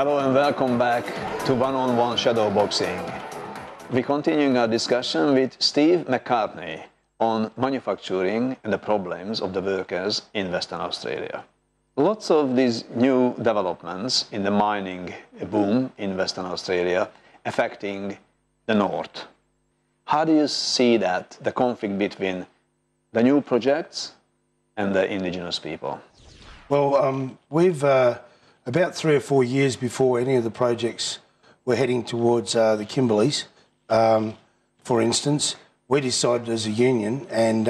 Hello and welcome back to One-on-One Shadow Boxing. We're continuing our discussion with Steve McCartney on manufacturing and the problems of the workers in Western Australia. Lots of these new developments in the mining boom in Western Australia affecting the north. How do you see that, the conflict between the new projects and the indigenous people? Well, we've about 3 or 4 years before any of the projects were heading towards the Kimberleys, for instance, we decided as a union and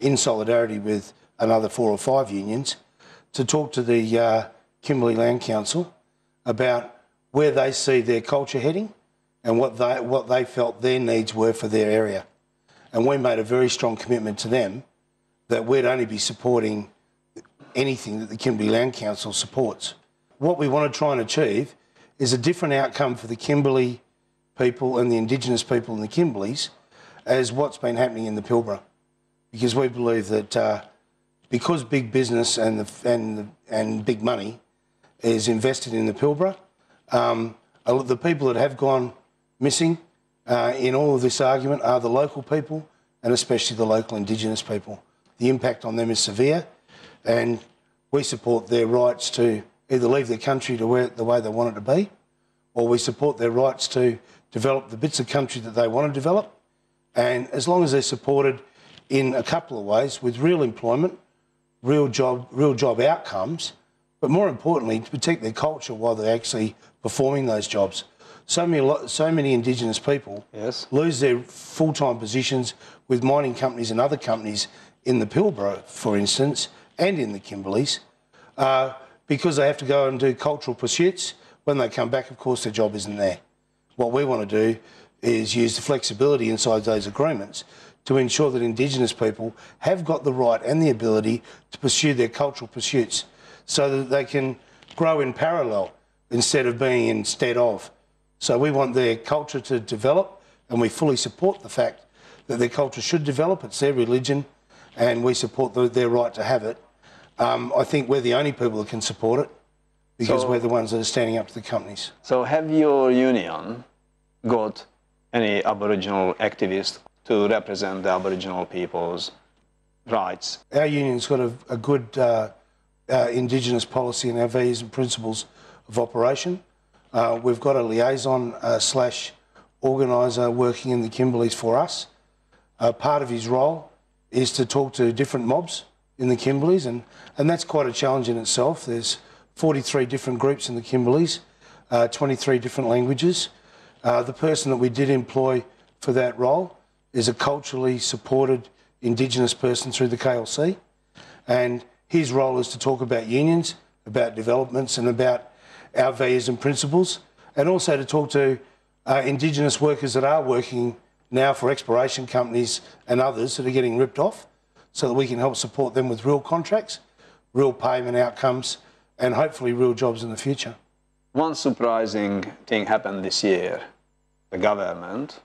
in solidarity with another 4 or 5 unions to talk to the Kimberley Land Council about where they see their culture heading and what they felt their needs were for their area. And we made a very strong commitment to them that we'd only be supporting anything that the Kimberley Land Council supports. What we want to try and achieve is a different outcome for the Kimberley people and the Indigenous people in the Kimberleys as what's been happening in the Pilbara. Because we believe that because big business and big money is invested in the Pilbara, the people that have gone missing in all of this argument are the local people and especially the local Indigenous people. The impact on them is severe, and we support their rights to either leave their country to the way they want it to be, or we support their rights to develop the bits of country that they want to develop. And as long as they're supported in a couple of ways, with real employment, real job outcomes, but more importantly, to protect their culture while they're actually performing those jobs. So many Indigenous people lose their full-time positions with mining companies and other companies in the Pilbara, for instance, and in the Kimberleys, because they have to go and do cultural pursuits. When they come back, of course, their job isn't there. What we want to do is use the flexibility inside those agreements to ensure that Indigenous people have got the right and the ability to pursue their cultural pursuits so that they can grow in parallel instead of being instead of. So we want their culture to develop, and we fully support the fact that their culture should develop. It's their religion, and we support their right to have it. I think we're the only people that can support it because we're the ones that are standing up to the companies. So have your union got any Aboriginal activists to represent the Aboriginal people's rights? Our union's got a good Indigenous policy and our values and principles of operation. We've got a liaison / organiser working in the Kimberleys for us. Part of his role is to talk to different mobs in the Kimberleys, and that's quite a challenge in itself. There's 43 different groups in the Kimberleys, 23 different languages. The person that we did employ for that role is a culturally supported Indigenous person through the KLC, and his role is to talk about unions, about developments and about our values and principles, and also to talk to Indigenous workers that are working now for exploration companies and others that are getting ripped off, so that we can help support them with real contracts, real payment outcomes, and hopefully real jobs in the future. One surprising thing happened this year. The government,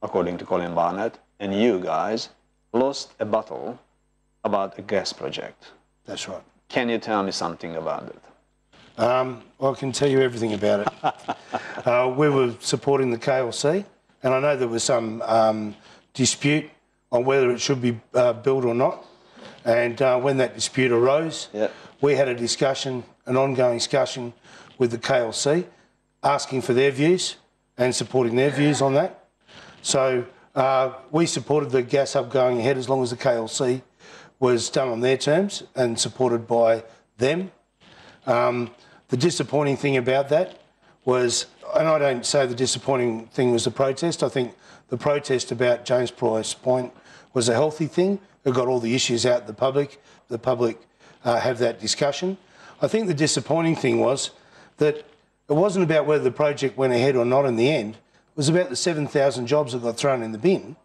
according to Colin Barnett, and you guys lost a battle about a gas project. That's right. Can you tell me something about it? I can tell you everything about it. We were supporting the KLC, and I know there was some dispute on whether it should be built or not. And when that dispute arose, we had a discussion, an ongoing discussion with the KLC, asking for their views and supporting their views on that. So we supported the gas hub going ahead as long as the KLC was done on their terms and supported by them. The disappointing thing about that was, and I don't say the disappointing thing was the protest, I think the protest about James Price Point was a healthy thing. It got all the issues out to the public. The public have that discussion. I think the disappointing thing was that it wasn't about whether the project went ahead or not in the end. It was about the 7,000 jobs that got thrown in the bin,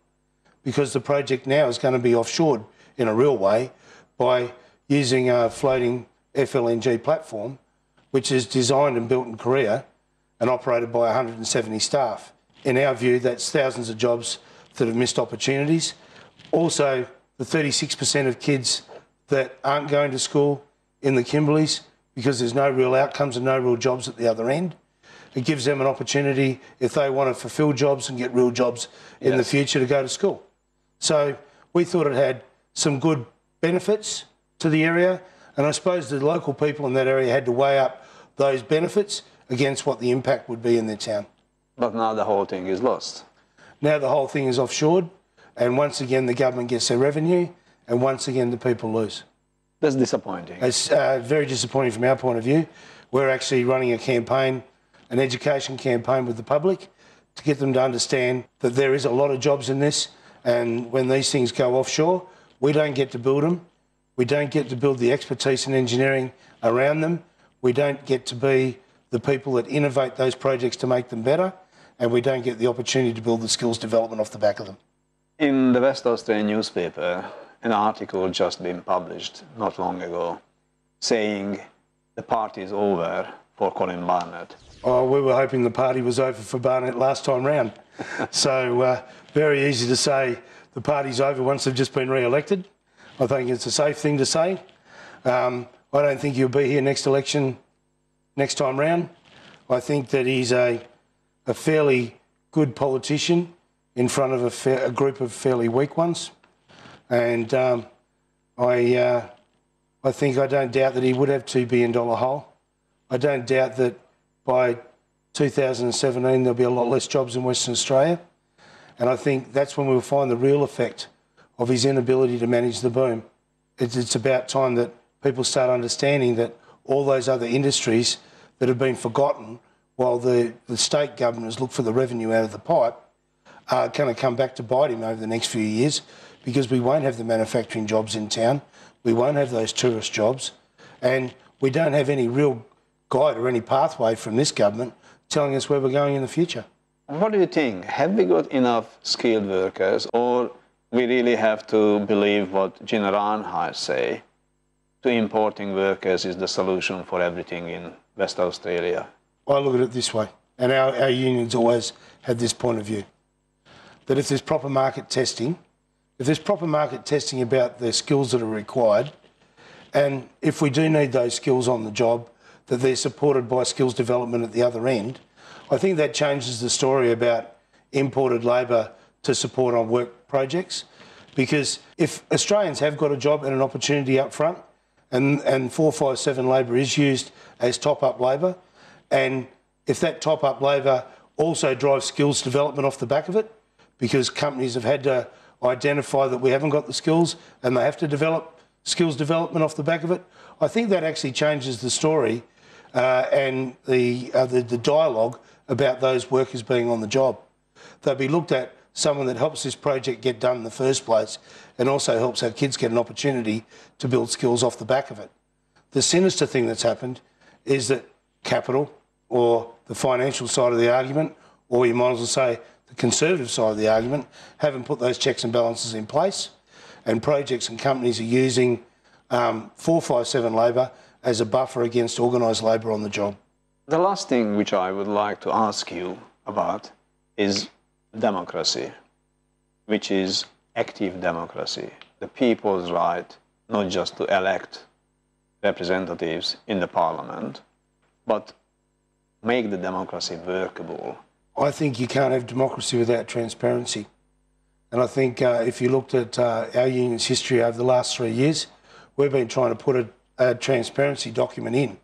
because the project now is going to be offshored in a real way by using a floating FLNG platform, which is designed and built in Korea and operated by 170 staff. In our view, that's thousands of jobs that have missed opportunities. Also, the 36% of kids that aren't going to school in the Kimberleys because there's no real outcomes and no real jobs at the other end. It gives them an opportunity, if they want to fulfil jobs and get real jobs in the future, to go to school. So we thought it had some good benefits to the area, and I suppose the local people in that area had to weigh up those benefits against what the impact would be in their town. But now the whole thing is lost. Now the whole thing is offshored, and once again the government gets their revenue, and once again the people lose. That's disappointing. It's very disappointing from our point of view. We're actually running a campaign, an education campaign with the public, to get them to understand that there is a lot of jobs in this, and when these things go offshore, we don't get to build them. We don't get to build the expertise in engineering around them. We don't get to be the people that innovate those projects to make them better, and we don't get the opportunity to build the skills development off the back of them. In the West Australian newspaper, an article just been published not long ago saying the party is over for Colin Barnett. Oh, we were hoping the party was over for Barnett last time round. So very easy to say the party's over once they've just been re-elected. I think it's a safe thing to say. I don't think he'll be here next election, next time round. I think that he's a fairly good politician in front of a group of fairly weak ones. And I don't doubt that he would have $2 billion hole. I don't doubt that by 2017 there'll be a lot less jobs in Western Australia. And I think that's when we'll find the real effect of his inability to manage the boom. It's about time that people start understanding that all those other industries that have been forgotten while the state governors look for the revenue out of the pipe are going to come back to bite him over the next few years, because we won't have the manufacturing jobs in town, we won't have those tourist jobs, and we don't have any real guide or any pathway from this government telling us where we're going in the future. What do you think? Have we got enough skilled workers, or we really have to believe what Gina Reinhardt say, to importing workers is the solution for everything in West Australia? I look at it this way, and our unions always had this point of view, that if there's proper market testing, about the skills that are required, and if we do need those skills on the job, that they're supported by skills development at the other end, I think that changes the story about imported labour to support on work projects. Because if Australians have got a job and an opportunity up front, and 457 labour is used as top-up labour, and if that top-up labour also drives skills development off the back of it, because companies have had to identify that we haven't got the skills and they have to develop skills development off the back of it, I think that actually changes the story and the dialogue about those workers being on the job. They'll be looked at someone that helps this project get done in the first place and also helps our kids get an opportunity to build skills off the back of it. The sinister thing that's happened is that capital, or the financial side of the argument, or you might as well say the conservative side of the argument, haven't put those checks and balances in place, and projects and companies are using 457 labour as a buffer against organised labour on the job. The last thing which I would like to ask you about is democracy, which is active democracy, the people's right not just to elect representatives in the parliament, but make the democracy workable. I think you can't have democracy without transparency. And I think if you looked at our union's history over the last 3 years, we've been trying to put a transparency document in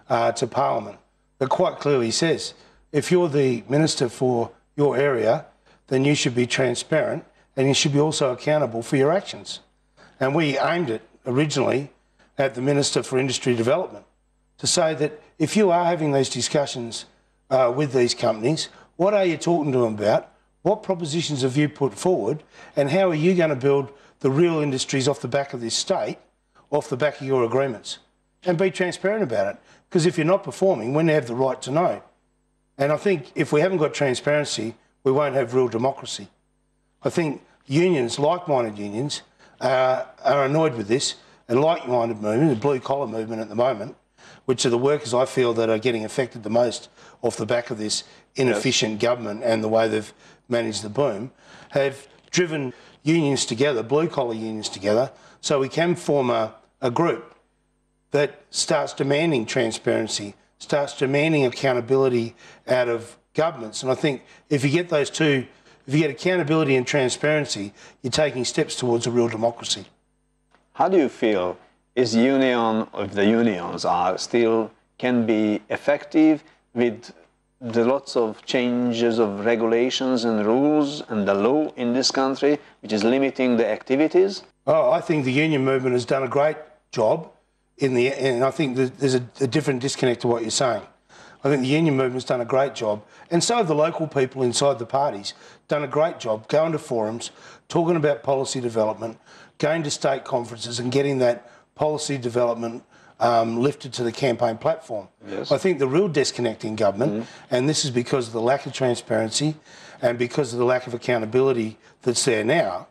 to Parliament that quite clearly says, if you're the minister for your area, then you should be transparent and you should be also accountable for your actions. And we aimed it originally at the Minister for Industry Development to say that if you are having these discussions with these companies, what are you talking to them about? What propositions have you put forward? And how are you going to build the real industries off the back of this state, off the back of your agreements? And be transparent about it. Because if you're not performing, we have the right to know. And I think if we haven't got transparency, we won't have real democracy. I think unions, like-minded unions, are annoyed with this, and like-minded movement, the blue-collar movement at the moment, which are the workers I feel that are getting affected the most off the back of this inefficient government and the way they've managed the boom, have driven unions together, blue-collar unions together, so we can form a group that starts demanding transparency, starts demanding accountability out of governments. And I think if you get those two, if you get accountability and transparency, you're taking steps towards a real democracy. How do you feel is union, if the unions are still can be effective with the lots of changes of regulations and rules and the law in this country, which is limiting the activities? Oh, I think the union movement has done a great job and I think there's a different disconnect to what you're saying. I think the union movement's done a great job, and so have the local people inside the parties done a great job going to forums, talking about policy development, going to state conferences and getting that policy development lifted to the campaign platform. Yes. I think the real disconnect in government, and this is because of the lack of transparency and because of the lack of accountability that's there now,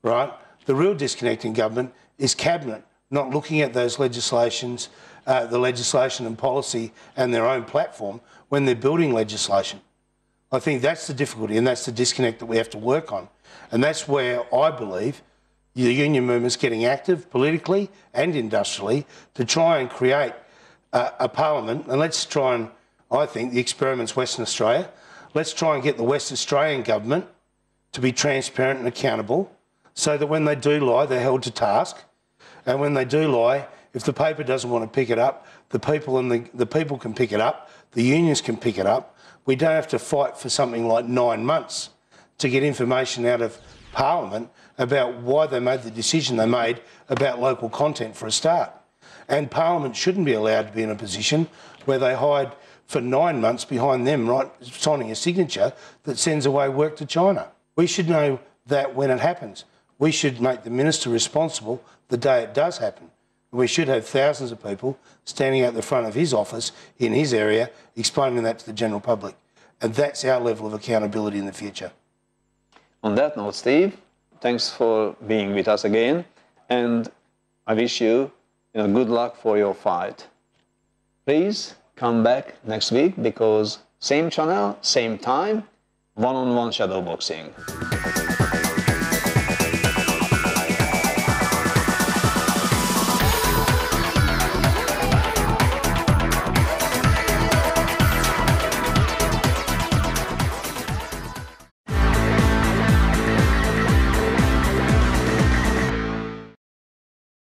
right? The real disconnect in government is Cabinet not looking at those legislations, the legislation and policy and their own platform when they're building legislation. I think that's the difficulty and that's the disconnect that we have to work on. And that's where I believe the union movement's getting active politically and industrially to try and create a parliament. And let's try and, I think, the experiment's Western Australia. Let's try and get the West Australian government to be transparent and accountable so that when they do lie, they're held to task. And when they do lie, if the paper doesn't want to pick it up, the people can pick it up, the unions can pick it up. We don't have to fight for something like 9 months to get information out of Parliament about why they made the decision they made about local content for a start. And Parliament shouldn't be allowed to be in a position where they hide for 9 months behind them, right, signing a signature that sends away work to China. We should know that when it happens. We should make the minister responsible the day it does happen. We should have thousands of people standing out the front of his office in his area explaining that to the general public. And that's our level of accountability in the future. On that note, Steve, thanks for being with us again, and I wish you, good luck for your fight. Please come back next week because same channel, same time, one-on-one shadow boxing.